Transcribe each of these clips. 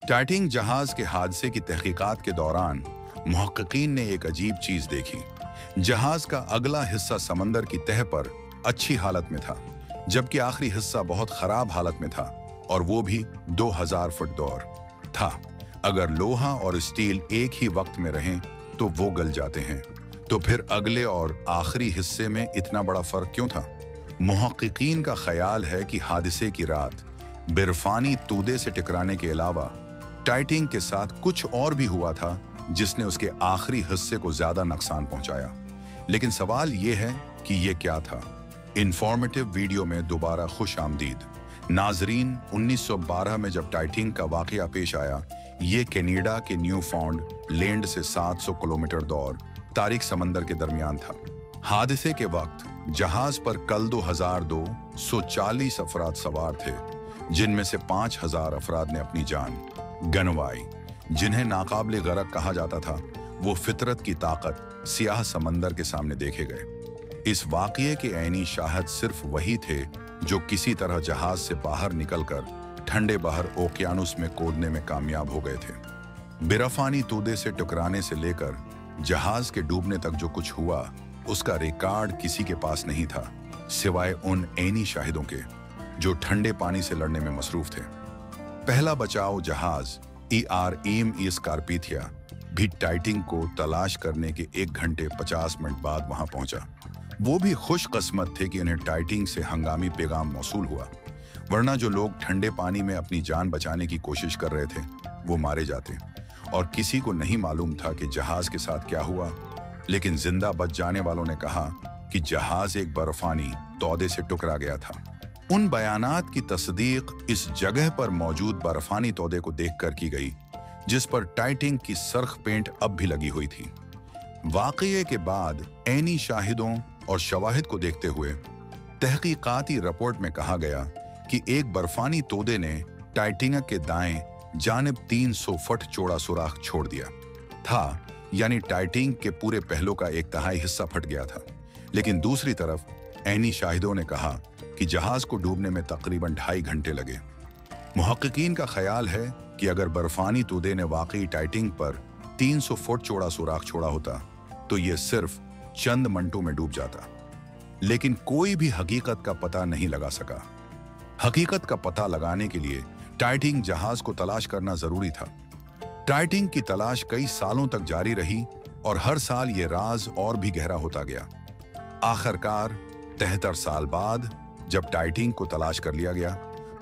Titanic जहाज के हादसे की तहकीकात के दौरान मुहक्किकीन ने एक अजीब चीज देखी। जहाज का अगला हिस्सा समंदर की तह पर अच्छी हालत में था, जबकि आखिरी हिस्सा बहुत खराब हालत में था, और वो भी 2000 फुट दूर था। अगर लोहा और स्टील एक ही वक्त में रहें तो वो गल जाते हैं, तो फिर अगले और आखिरी हिस्से में इतना बड़ा फर्क क्यों था? मुहक्किकीन का ख्याल है कि हादसे की रात बिरफानी तूदे से टकराने के अलावा टाइटैनिक के साथ कुछ और भी हुआ था जिसने उसके आखिरी हिस्से को ज्यादा नुकसान पहुंचाया। लेकिन सवाल ये है कि ये क्या था? इंफॉर्मेटिव वीडियो में दोबारा खुश आमदीद नाजरीन। 1912 में जब टाइटैनिक का वाकया पेश आया, ये कनाडा के न्यू फाउंड लैंड से 700 किलोमीटर दूर तारिक समंदर के दरमियान था। हादसे के वक्त जहाज पर कल 2240 अफराद सवार थे, जिनमें से 5000 अफराद ने अपनी जान गंवाई। जिन्हें नाकाबिले गरक कहा जाता था, वो फितरत की ताकत सियाह समंदर के सामने देखे गए। इस वाकये के ऐनी शाहिद सिर्फ वही थे जो किसी तरह जहाज से बाहर निकलकर ठंडे बहर ओकियानुस में कूदने में कामयाब हो गए थे। बिरफानी तूदे से टकराने से लेकर जहाज के डूबने तक जो कुछ हुआ, उसका रिकॉर्ड किसी के पास नहीं था, सिवाय उन ऐनी शाहिदों के जो ठंडे पानी से लड़ने में मसरूफ थे। पहला बचाव जहाज ERM स्कारपीथिया भी टाइटैनिक को तलाश करने के 1 घंटे 50 मिनट बाद वहां पहुंचा। वो भी खुशकिस्मत थे कि उन्हें टाइटैनिक से हंगामी पैगाम मौसूल हुआ, वरना जो लोग ठंडे पानी में अपनी जान बचाने की कोशिश कर रहे थे वो मारे जाते, और किसी को नहीं मालूम था कि जहाज के साथ क्या हुआ। लेकिन जिंदा बच जाने वालों ने कहा कि जहाज एक बर्फानी तौदे से टकरा गया था। उन बयानात की तस्दीक इस जगह पर मौजूद बर्फानी तौदे को देखकर की गई, जिस पर टाइटैनिक की सरख पेंट अब भी लगी हुई थी। वाकये के बाद ऐनी शाहिदों और शवाहिद को देखते हुए तहकीकाती रिपोर्ट में कहा गया कि एक बर्फानी तौदे ने टाइटैनिक के दाएं जानिब 300 फुट चौड़ा सुराख छोड़ दिया था, यानी टाइटैनिक के पूरे पहलू का 1/3 हिस्सा फट गया था। लेकिन दूसरी तरफ ऐनी शाहिदों ने कहा कि जहाज को डूबने में तकरीबन 2.5 घंटे लगे। मुहक्किकीन का ख्याल है कि अगर बर्फानी तूदे ने वाकई टाइटैनिक पर 300 फुट चौड़ा सुराख छोड़ा होता तो ये सिर्फ चंद मिनटों में डूब जाता। लेकिन कोई भी हकीकत का पता नहीं लगा सका। हकीकत का पता लगाने के लिए टाइटैनिक जहाज को तलाश करना जरूरी था। टाइटैनिक की तलाश कई सालों तक जारी रही और हर साल ये राज और भी गहरा होता गया। आखिरकार 73 साल बाद जब टाइटैनिक को तलाश कर लिया गया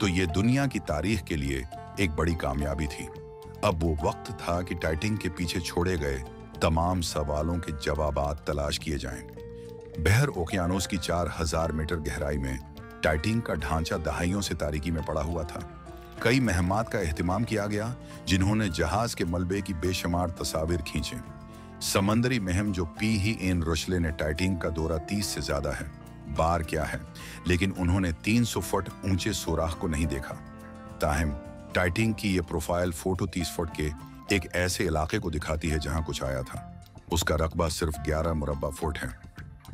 तो ये दुनिया की तारीख के लिए एक बड़ी कामयाबी थी। अब वो वक्त था कि टाइटैनिक के पीछे छोड़े गए तमाम सवालों के जवाबात तलाश किए जाएं। बहर ओकियानुस की 4000 मीटर गहराई में टाइटैनिक का ढांचा दहाइयों से तारीकी में पड़ा हुआ था। कई महमात का एहतिमाम किया गया, जिन्होंने जहाज के मलबे की बेशुमार तस्वीर खींचे। समंदरी महम जो PHEN रुशले ने टाइटैनिक का दौरा 30 से ज्यादा है, बार क्या है, लेकिन उन्होंने 300 फुट ऊंचे सुराख को नहीं देखा। ताहम टाइटैनिक की ये प्रोफाइल फोटो 30 फुट के एक ऐसे इलाके को दिखाती है जहां कुछ आया था। उसका रकबा सिर्फ 11 मुरब्बा फुट है,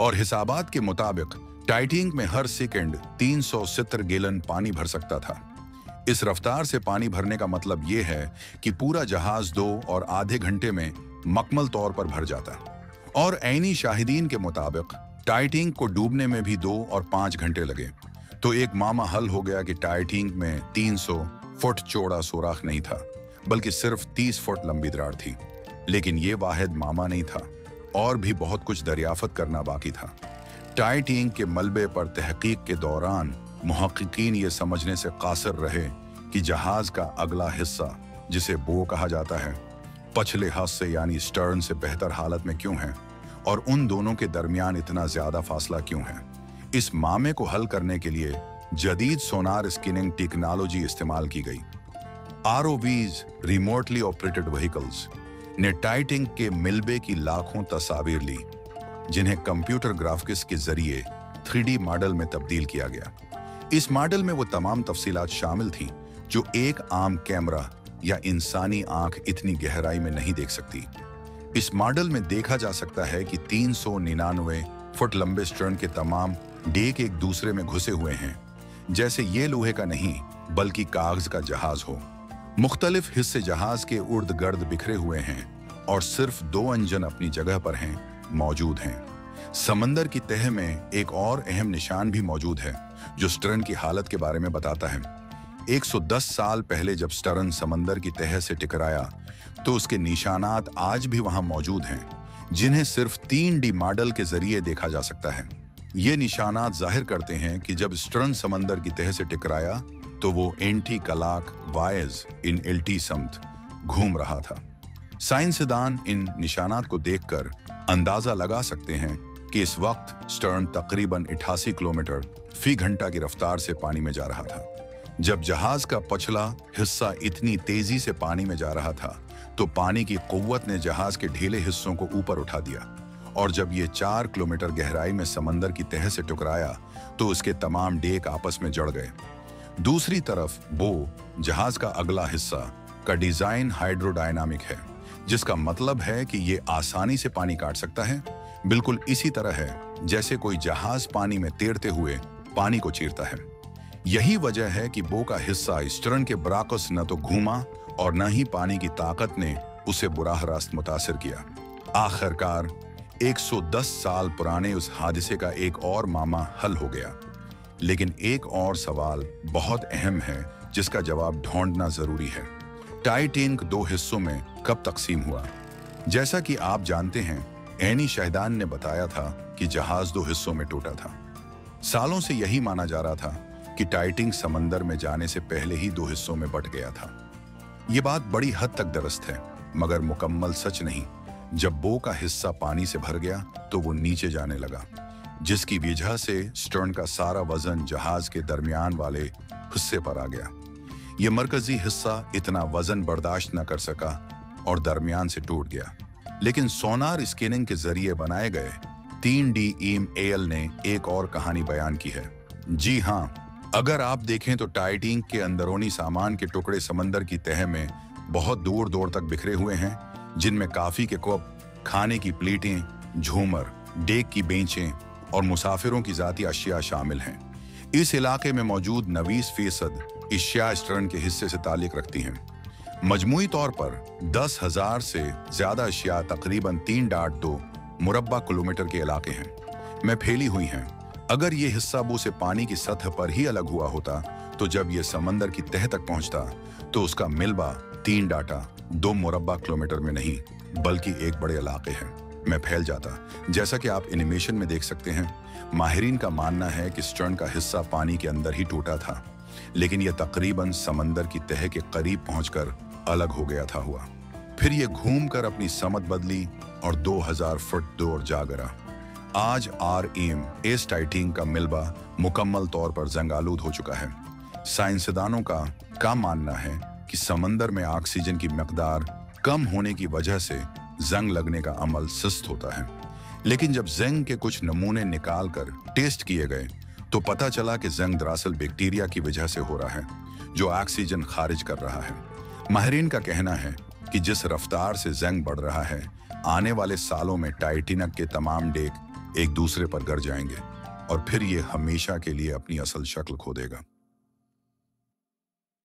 और हिसाबात के मुताबिक टाइटैनिक में हर सेकंड 370 गैलन पानी भर सकता था। इस रफ्तार से पानी भरने का मतलब ये है कि पूरा जहाज 2 और आधे घंटे में मकमल तौर पर भर जाता। और ऐनी शाहिदीन के मुताबिक टाइटैनिक को डूबने में भी 2 और 5 घंटे लगे। तो एक मामा हल हो गया कि टाइटैनिक में 300 फुट चौड़ा सुराख नहीं था, बल्कि सिर्फ 30 फुट लंबी दरार थी। लेकिन ये वाहिद मामा नहीं था, और भी बहुत कुछ दरियाफत करना बाकी था। टाइटैनिक के मलबे पर तहकीक के दौरान मुहक्किकीन ये समझने से कासिर रहे कि जहाज का अगला हिस्सा, जिसे बो कहा जाता है, पछले हिस्से यानी स्टर्न से बेहतर हालत में क्यों है, और उन दोनों के दरमियान इतना ज्यादा फासला क्यों है। इस मामले को हल करने के लिए जदीद सोनार स्कैनिंग टेक्नोलॉजी इस्तेमाल की गई। ROVs रिमोटली ऑपरेटेड व्हीकल्स ने टाइटैनिक के मिलबे की लाखों तस्वीर ली, जिन्हें कंप्यूटर ग्राफिक्स के जरिए 3D मॉडल में तब्दील किया गया। इस मॉडल में वो तमाम तफसीलात शामिल थीं जो एक आम कैमरा या इंसानी आंख इतनी गहराई में नहीं देख सकती। इस मॉडल में देखा जा सकता है कि 399 फुट लंबे स्टर्न के तमाम डेक एक दूसरे में घुसे हुए हैं, जैसे ये लोहे का नहीं बल्कि कागज का जहाज हो। मुख्तलिफ हिस्से जहाज के उर्द गर्द बिखरे हुए हैं और सिर्फ 2 इंजन अपनी जगह पर हैं, मौजूद हैं। समंदर की तह में एक और अहम निशान भी मौजूद है जो स्टर्न की हालत के बारे में बताता है। 110 साल पहले जब स्टर्न समंदर की तह से टकराया तो उसके निशानात आज भी वहां मौजूद हैं, जिन्हें सिर्फ 3D मॉडल के जरिए देखा जा सकता है। ये निशानात जाहिर करते हैं कि जब स्टर्न समंदर की तह से टकराया तो वो एंटी कलाक वायज इन एल्टी समत घूम रहा था। साइंसदान इन निशानात को देखकर अंदाजा लगा सकते हैं कि इस वक्त स्टर्न तकरीबन 88 किलोमीटर फी घंटा की रफ्तार से पानी में जा रहा था। जब जहाज का पछला हिस्सा इतनी तेजी से पानी में जा रहा था तो पानी की कुव्वत ने जहाज के ढीले हिस्सों को ऊपर उठा दिया, और जब ये 4 किलोमीटर गहराई में समंदर की तह से टकराया तो उसके तमाम डेक आपस में जड़ गए। दूसरी तरफ जहाज का अगला हिस्सा का डिजाइन हाइड्रोडायनामिक है, जिसका मतलब है कि ये आसानी से पानी काट सकता है, बिल्कुल इसी तरह है जैसे कोई जहाज पानी में तैरते हुए पानी को चीरता है। यही वजह है कि का हिस्सा स्टर्न के बराकस न तो घूमा और न ही पानी की ताकत ने उसे बुराह रास्त मुतासिर किया। आखिरकार 110 साल पुराने उस हादसे का एक और मामला हल हो गया, लेकिन एक और सवाल बहुत अहम है जिसका जवाब ढूंढना जरूरी है। टाइटैनिक 2 हिस्सों में कब तकसीम हुआ? जैसा कि आप जानते हैं, एनी शहदान ने बताया था कि जहाज 2 हिस्सों में टूटा था। सालों से यही माना जा रहा था कि टाइटैनिक समंदर में जाने से पहले ही 2 हिस्सों में बंट गया था। ये बात बड़ी हद तक दुरुस्त है, मगर मुकम्मल सच नहीं। जब का हिस्सा पानी से भर गया तो वो नीचे जाने लगा, जिसकी वजह से स्टर्न का सारा वजन जहाज के दरमियान वाले हिस्से पर आ गया। ये मरकजी हिस्सा इतना वजन बर्दाश्त न कर सका और दरमियान से टूट गया। लेकिन सोनार स्कैनिंग के जरिए बनाए गए 3D EMAL ने एक और कहानी बयान की है। जी हाँ, अगर आप देखें तो टाइटैनिक के अंदरूनी सामान के टुकड़े समंदर की तह में बहुत दूर दूर तक बिखरे हुए हैं, जिनमें काफी के कप, खाने की प्लेटें, झूमर, डेक की बेंचें और मुसाफिरों की जाती अशिया शामिल हैं। इस इलाके में मौजूद 90% अशिया स्टर्न के हिस्से से ताल्लुक रखती हैं। मजमूई तौर पर 10,000 से ज्यादा अशिया तकरीबन 3.2 मुरब्बा किलोमीटर के इलाके हैं में फैली हुई हैं। अगर ये हिस्सा से पानी की सतह पर ही अलग हुआ होता तो जब ये समंदर की तह तक पहुंचता तो उसका मिलबा 3.2 मुरब्बा किलोमीटर में नहीं बल्कि एक बड़े इलाके में फैल जाता। जैसा कि आप एनिमेशन में देख सकते हैं, माहिरीन का मानना है कि स्टर्न का हिस्सा पानी के अंदर ही टूटा था, लेकिन यह तकरीबन समंदर की तह के करीब पहुंचकर अलग हो गया था हुआ। फिर ये घूमकर अपनी समत बदली और 2000 फुट दूर जा गिरा। आज REM टाइटैनिक का मिलबा मुकम्मल तौर पर जंग-आलूद हो चुका है। साइंसदानों का मानना है कि समंदर में ऑक्सीजन की मकदार कम होने की वजह से जंग लगने का अमल सुस्त होता है। लेकिन जब जंग के कुछ नमूने निकाल कर टेस्ट किए गए तो पता चला कि जंग दरअसल बैक्टीरिया की वजह से हो रहा है, जो ऑक्सीजन खारिज कर रहा है। माहिरीन का कहना है कि जिस रफ्तार से जंग बढ़ रहा है, आने वाले सालों में टाइटैनिक के तमाम डेक एक दूसरे पर गिर जाएंगे और फिर ये हमेशा के लिए अपनी असल शक्ल खो देगा।